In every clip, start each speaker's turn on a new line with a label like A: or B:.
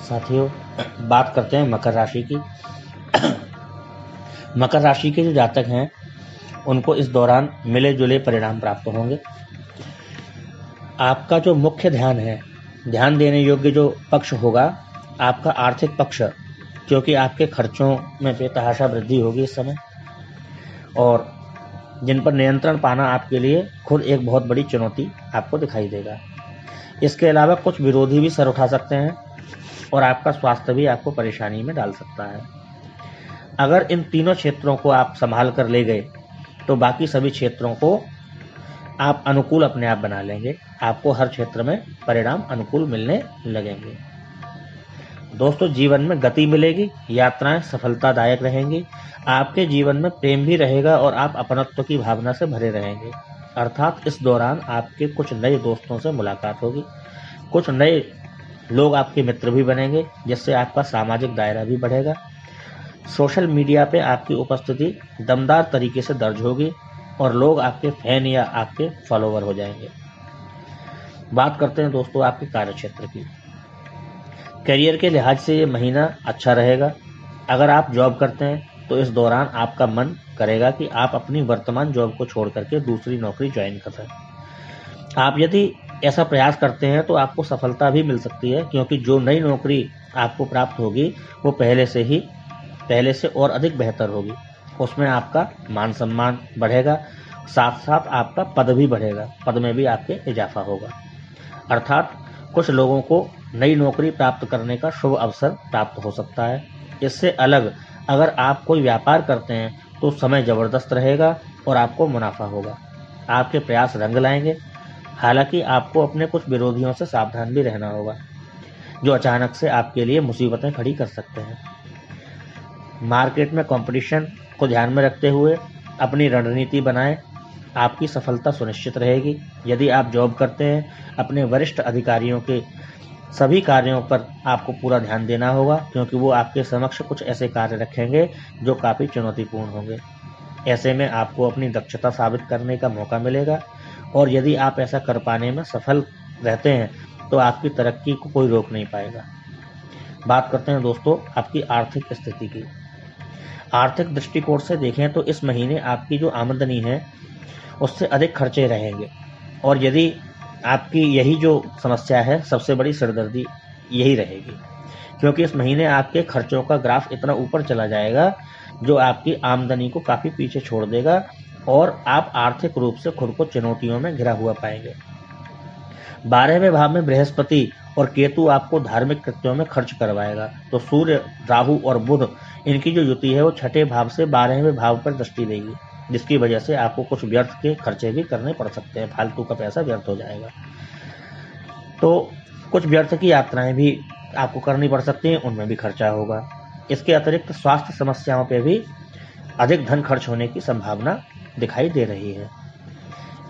A: साथियों, बात करते हैं मकर राशि की। मकर राशि के जो जातक हैं उनको इस दौरान मिले जुले परिणाम प्राप्त होंगे। आपका जो मुख्य ध्यान है, ध्यान देने योग्य जो पक्ष होगा आपका आर्थिक पक्ष, क्योंकि आपके खर्चों में बेतहाशा वृद्धि होगी इस समय, और जिन पर नियंत्रण पाना आपके लिए खुद एक बहुत बड़ी चुनौती आपको दिखाई देगा। इसके अलावा कुछ विरोधी भी सर उठा सकते हैं और आपका स्वास्थ्य भी आपको परेशानी में डाल सकता है। अगर इन तीनों क्षेत्रों को आप संभाल कर ले गए तो बाकी सभी क्षेत्रों को आप अनुकूल अपने आप बना लेंगे। आपको हर क्षेत्र में परिणाम अनुकूल मिलने लगेंगे। दोस्तों, जीवन में गति मिलेगी, यात्राएं सफलतादायक रहेंगी, आपके जीवन में प्रेम भी रहेगा और आप अपनत्व की भावना से भरे रहेंगे। अर्थात इस दौरान आपके कुछ नए दोस्तों से मुलाकात होगी, कुछ नए लोग आपके मित्र भी बनेंगे, जिससे आपका सामाजिक दायरा भी बढ़ेगा। सोशल मीडिया पे आपकी उपस्थिति दमदार तरीके से दर्ज होगी और लोग आपके फैन या आपके फॉलोवर हो जाएंगे। बात करते हैं दोस्तों आपके कार्यक्षेत्र की। करियर के लिहाज से ये महीना अच्छा रहेगा। अगर आप जॉब करते हैं तो इस दौरान आपका मन करेगा कि आप अपनी वर्तमान जॉब को छोड़ करके दूसरी नौकरी ज्वाइन कर लें। आप यदि ऐसा प्रयास करते हैं तो आपको सफलता भी मिल सकती है, क्योंकि जो नई नौकरी आपको प्राप्त होगी वो पहले से और अधिक बेहतर होगी। उसमें आपका मान सम्मान बढ़ेगा, साथ साथ आपका पद भी बढ़ेगा, पद में भी आपके इजाफा होगा। अर्थात कुछ लोगों को नई नौकरी प्राप्त करने का शुभ अवसर प्राप्त हो सकता है। इससे अलग अगर आप कोई व्यापार करते हैं तो समय जबरदस्त रहेगा और आपको मुनाफा होगा। आपके प्रयास रंग लाएंगे। हालांकि आपको अपने कुछ विरोधियों से सावधान भी रहना होगा, जो अचानक से आपके लिए मुसीबतें खड़ी कर सकते हैं। मार्केट में कंपटीशन को ध्यान में रखते हुए अपनी रणनीति बनाएं, आपकी सफलता सुनिश्चित रहेगी। यदि आप जॉब करते हैं, अपने वरिष्ठ अधिकारियों के सभी कार्यों पर आपको पूरा ध्यान देना होगा, क्योंकि वो आपके समक्ष कुछ ऐसे कार्य रखेंगे जो काफ़ी चुनौतीपूर्ण होंगे। ऐसे में आपको अपनी दक्षता साबित करने का मौका मिलेगा, और यदि आप ऐसा कर पाने में सफल रहते हैं तो आपकी तरक्की को कोई रोक नहीं पाएगा। बात करते हैं दोस्तों आपकी आर्थिक स्थिति की। आर्थिक दृष्टिकोण से देखें तो इस महीने आपकी जो आमदनी है उससे अधिक खर्चे रहेंगे, और यदि आपकी यही जो समस्या है, सबसे बड़ी सिरदर्दी यही रहेगी, क्योंकि इस महीने आपके खर्चों का ग्राफ इतना ऊपर चला जाएगा जो आपकी आमदनी को काफ़ी पीछे छोड़ देगा, और आप आर्थिक रूप से खुद को चुनौतियों में घिरा हुआ पाएंगे। 12वें भाव में बृहस्पति और केतु आपको धार्मिक कृत्यों में खर्च करवाएगा, तो सूर्य, राहु और बुध इनकी जो युति है वो छठे भाव से 12वें भाव पर दृष्टि देगी, जिसकी वजह से आपको कुछ व्यर्थ के खर्चे भी करने पड़ सकते हैं। फालतू का पैसा व्यर्थ हो जाएगा, तो कुछ व्यर्थ की यात्राएं भी आपको करनी पड़ सकती हैं, उनमें भी खर्चा होगा। इसके अतिरिक्त स्वास्थ्य समस्याओं पर भी अधिक धन खर्च होने की संभावना दिखाई दे रही है।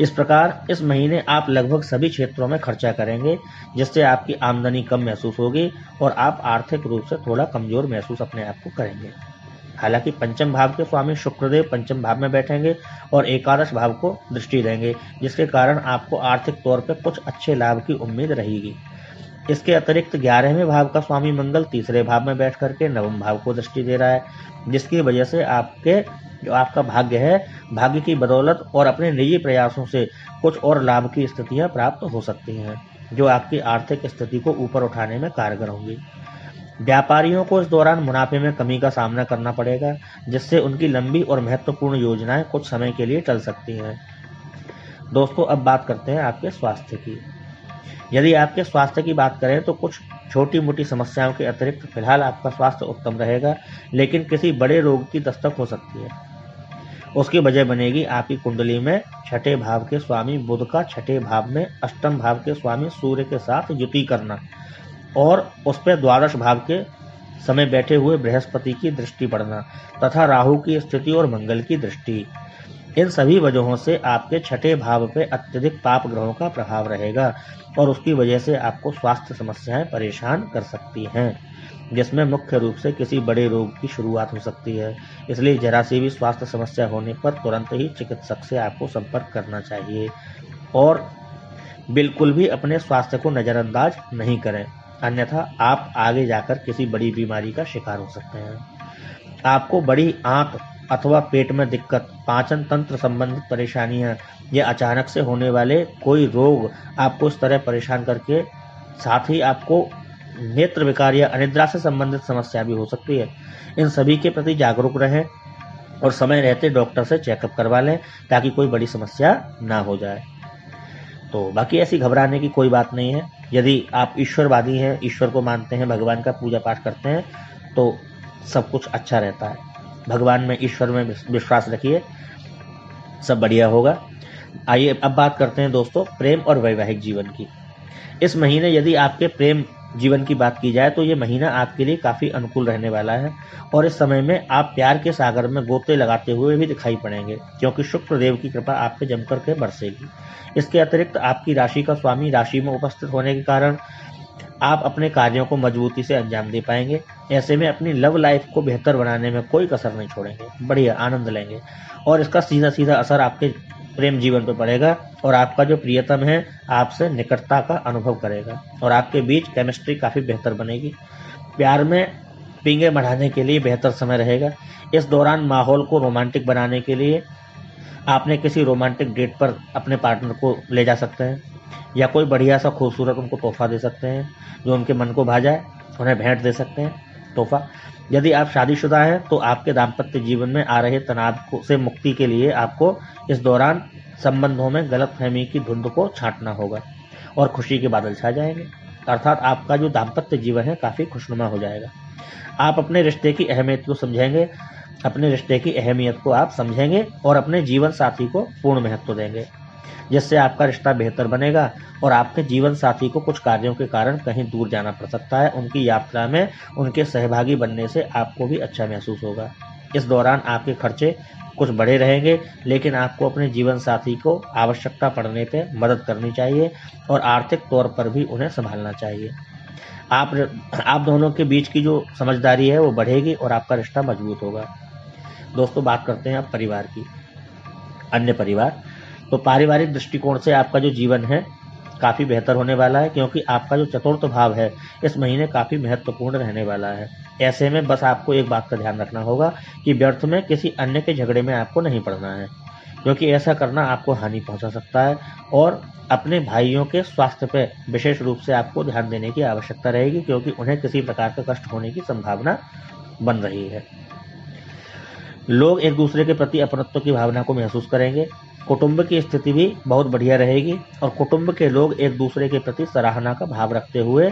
A: इस प्रकार इस महीने आप लगभग सभी क्षेत्रों में खर्चा करेंगे, जिससे आपकी आमदनी कम महसूस होगी और आप आर्थिक रूप से थोड़ा कमजोर महसूस अपने आप को करेंगे। हालांकि पंचम भाव के स्वामी शुक्रदेव पंचम भाव में बैठेंगे और एकादश भाव को दृष्टि देंगे, जिसके कारण आपको आर्थिक तौर पर कुछ अच्छे लाभ की उम्मीद रहेगी। इसके अतिरिक्त 11वें भाव का स्वामी मंगल तीसरे भाव में बैठ करके नवम भाव को दृष्टि दे रहा है, जिसकी वजह से आपका भाग्य है, भाग्य की बदौलत और अपने निजी प्रयासों से कुछ और लाभ की स्थितियां प्राप्त हो सकती हैं, जो आपकी आर्थिक स्थिति को ऊपर उठाने में कारगर होंगी। व्यापारियों को इस दौरान मुनाफे में कमी का सामना करना पड़ेगा, जिससे उनकी लंबी और महत्वपूर्ण योजनाएं कुछ समय के लिए टल सकती हैं। दोस्तों, अब बात करते हैं आपके स्वास्थ्य की। यदि आपके स्वास्थ्य की बात करें तो कुछ छोटी मोटी समस्याओं के अतिरिक्त फिलहाल आपका स्वास्थ्य उत्तम रहेगा, लेकिन किसी बड़े रोग की दस्तक हो सकती है। उसकी वजह बनेगी आपकी कुंडली में छठे भाव के स्वामी बुध का छठे भाव में अष्टम भाव के स्वामी सूर्य के साथ युति करना, और उस पर द्वादश भाव के समय बैठे हुए बृहस्पति की दृष्टि पड़ना, तथा राहु की स्थिति और मंगल की दृष्टि। इन सभी वजहों से आपके छठे भाव पे अत्यधिक पाप ग्रहों का प्रभाव रहेगा, और उसकी वजह से आपको स्वास्थ्य समस्याएं परेशान कर सकती हैं, जिसमें मुख्य रूप से किसी बड़े रोग की शुरुआत हो सकती है। इसलिए जरा सी भी स्वास्थ्य समस्या होने पर तुरंत ही चिकित्सक से आपको संपर्क करना चाहिए, और बिल्कुल भी अपने स्वास्थ्य को नज़रअंदाज नहीं करें। अन्यथा आप आगे जाकर किसी बड़ी बीमारी का शिकार हो सकते हैं। आपको बड़ी आंत अथवा पेट में दिक्कत, पाचन तंत्र संबंधित परेशानियां या अचानक से होने वाले कोई रोग आपको इस तरह परेशान करके साथ ही आपको नेत्र विकार या अनिद्रा से संबंधित समस्या भी हो सकती है। इन सभी के प्रति जागरूक रहें और समय रहते डॉक्टर से चेकअप करवा लें ताकि कोई बड़ी समस्या ना हो जाए। तो बाकी ऐसी घबराने की कोई बात नहीं है। यदि आप ईश्वरवादी हैं, ईश्वर को मानते हैं, भगवान का पूजा पाठ करते हैं तो सब कुछ अच्छा रहता है। भगवान में, ईश्वर में विश्वास रखिए, सब बढ़िया होगा। आइए अब बात करते हैं दोस्तों प्रेम और वैवाहिक जीवन की। इस महीने यदि आपके प्रेम जीवन की बात की जाए तो ये महीना आपके लिए काफ़ी अनुकूल रहने वाला है और इस समय में आप प्यार के सागर में गोते लगाते हुए भी दिखाई पड़ेंगे क्योंकि शुक्र देव की कृपा आप पे जमकर के बरसेगी। इसके अतिरिक्त आपकी राशि का स्वामी राशि में उपस्थित होने के कारण आप अपने कार्यों को मजबूती से अंजाम दे पाएंगे। ऐसे में अपनी लव लाइफ को बेहतर बनाने में कोई कसर नहीं छोड़ेंगे, बढ़िया आनंद लेंगे और इसका सीधा सीधा असर आपके प्रेम जीवन पर पड़ेगा और आपका जो प्रियतम है आपसे निकटता का अनुभव करेगा और आपके बीच केमिस्ट्री काफ़ी बेहतर बनेगी। प्यार में पींगे बढ़ाने के लिए बेहतर समय रहेगा। इस दौरान माहौल को रोमांटिक बनाने के लिए आपने किसी रोमांटिक डेट पर अपने पार्टनर को ले जा सकते हैं या कोई बढ़िया सा खूबसूरत उनको तोहफा दे सकते हैं जो उनके मन को भा जाए, उन्हें भेंट दे सकते हैं तोहफा। यदि आप शादीशुदा हैं तो आपके दाम्पत्य जीवन में आ रहे तनाव से मुक्ति के लिए आपको इस दौरान संबंधों में गलतफहमी की धुंध को छांटना होगा और खुशी के बादल छा जाएंगे, अर्थात आपका जो दाम्पत्य जीवन है काफ़ी खुशनुमा हो जाएगा। आप अपने रिश्ते की अहमियत को समझेंगे, अपने रिश्ते की अहमियत को आप समझेंगे और अपने जीवन साथी को पूर्ण महत्व देंगे जिससे आपका रिश्ता बेहतर बनेगा और आपके जीवन साथी को कुछ कार्यों के कारण कहीं दूर जाना पड़ सकता है। उनकी यात्रा में उनके सहभागी बनने से आपको भी अच्छा महसूस होगा। इस दौरान आपके खर्चे कुछ बढ़े रहेंगे लेकिन आपको अपने जीवन साथी को आवश्यकता पड़ने पर मदद करनी चाहिए और आर्थिक तौर पर भी उन्हें संभालना चाहिए। आप दोनों के बीच की जो समझदारी है वो बढ़ेगी और आपका रिश्ता मजबूत होगा। दोस्तों बात करते हैं अब परिवार की, अन्य परिवार। तो पारिवारिक दृष्टिकोण से आपका जो जीवन है काफ़ी बेहतर होने वाला है क्योंकि आपका जो चतुर्थ भाव है इस महीने काफ़ी महत्वपूर्ण रहने वाला है। ऐसे में बस आपको एक बात का ध्यान रखना होगा कि व्यर्थ में किसी अन्य के झगड़े में आपको नहीं पड़ना है क्योंकि ऐसा करना आपको हानि पहुंचा सकता है और अपने भाइयों के स्वास्थ्य पर विशेष रूप से आपको ध्यान देने की आवश्यकता रहेगी क्योंकि उन्हें किसी प्रकार का कष्ट होने की संभावना बन रही है। लोग एक दूसरे के प्रति अपनत्व की भावना को महसूस करेंगे। कुटुंब की स्थिति भी बहुत बढ़िया रहेगी और कुटुंब के लोग एक दूसरे के प्रति सराहना का भाव रखते हुए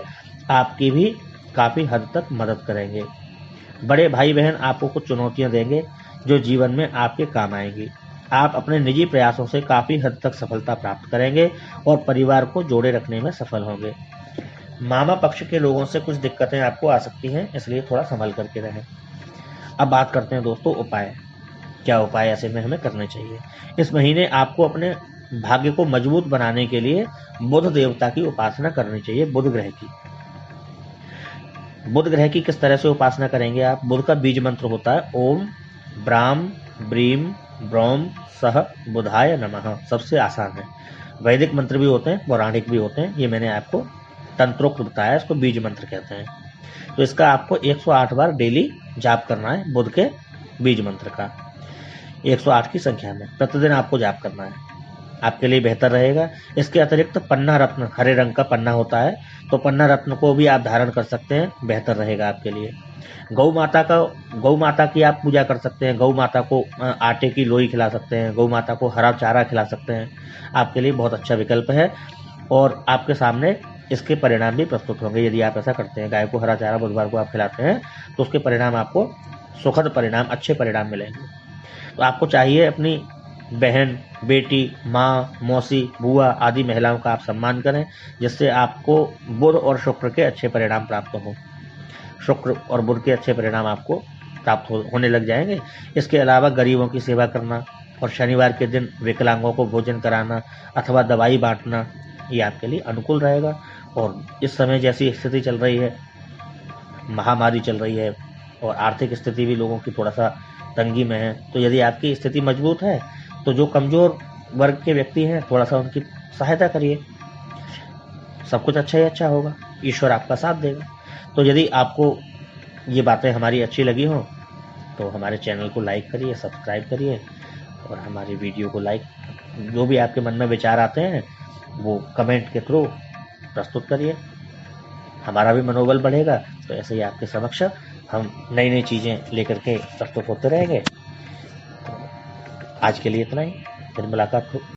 A: आपकी भी काफ़ी हद तक मदद करेंगे। बड़े भाई बहन आपको कुछ चुनौतियां देंगे जो जीवन में आपके काम आएंगी। आप अपने निजी प्रयासों से काफ़ी हद तक सफलता प्राप्त करेंगे और परिवार को जोड़े रखने में सफल होंगे। मामा पक्ष के लोगों से कुछ दिक्कतें आपको आ सकती हैं, इसलिए थोड़ा संभल करके रहें। अब बात करते हैं दोस्तों उपाय। क्या उपाय ऐसे में हमें करने चाहिए? इस महीने आपको अपने भाग्य को मजबूत बनाने के लिए बुध देवता की उपासना करनी चाहिए। बुध ग्रह की किस तरह से उपासना करेंगे आप? बुध का बीज मंत्र होता है ओम ब्राम ब्रीम ब्रौम सह बुधाय नमः। सबसे आसान है। वैदिक मंत्र भी होते हैं, पौराणिक भी होते हैं, ये मैंने आपको तंत्रोक्त बताया, इसको बीज मंत्र कहते हैं। तो इसका आपको 108 बार डेली जाप करना है। बुध के बीज मंत्र का 108 की संख्या में प्रतिदिन आपको जाप करना है, आपके लिए बेहतर रहेगा। इसके अतिरिक्त पन्ना रत्न, हरे रंग का पन्ना होता है, तो पन्ना रत्न को भी आप धारण कर सकते हैं, बेहतर रहेगा आपके लिए। गौ माता की आप पूजा कर सकते हैं। गौ माता को आटे की लोई खिला सकते हैं, गौ माता को हरा चारा खिला सकते हैं, आपके लिए बहुत अच्छा विकल्प है और आपके सामने इसके परिणाम भी प्रस्तुत होंगे। यदि आप ऐसा करते हैं, गाय को हरा चारा बुधवार को आप खिलाते हैं, तो उसके परिणाम आपको सुखद परिणाम, अच्छे परिणाम मिलेंगे। तो आपको चाहिए अपनी बहन, बेटी, माँ, मौसी, बुआ आदि महिलाओं का आप सम्मान करें जिससे आपको बुध और शुक्र के अच्छे परिणाम प्राप्त हों। शुक्र और बुध के अच्छे परिणाम आपको प्राप्त होने लग जाएंगे। इसके अलावा गरीबों की सेवा करना और शनिवार के दिन विकलांगों को भोजन कराना अथवा दवाई बांटना, ये आपके लिए अनुकूल रहेगा। और इस समय जैसी स्थिति चल रही है, महामारी चल रही है और आर्थिक स्थिति भी लोगों की थोड़ा सा तंगी में है, तो यदि आपकी स्थिति मजबूत है तो जो कमज़ोर वर्ग के व्यक्ति हैं थोड़ा सा उनकी सहायता करिए, सब कुछ अच्छा ही अच्छा होगा। ईश्वर आपका साथ देगा। तो यदि आपको ये बातें हमारी अच्छी लगी हों तो हमारे चैनल को लाइक करिए, सब्सक्राइब करिए और हमारी वीडियो को लाइक, जो भी आपके मन में विचार आते हैं वो कमेंट के थ्रू प्रस्तुत करिए, हमारा भी मनोबल बढ़ेगा। तो ऐसे ही आपके समक्ष हम नई नई चीज़ें लेकर के प्रस्तुत होते रहेंगे। तो आज के लिए इतना ही, फिर मुलाकात हो।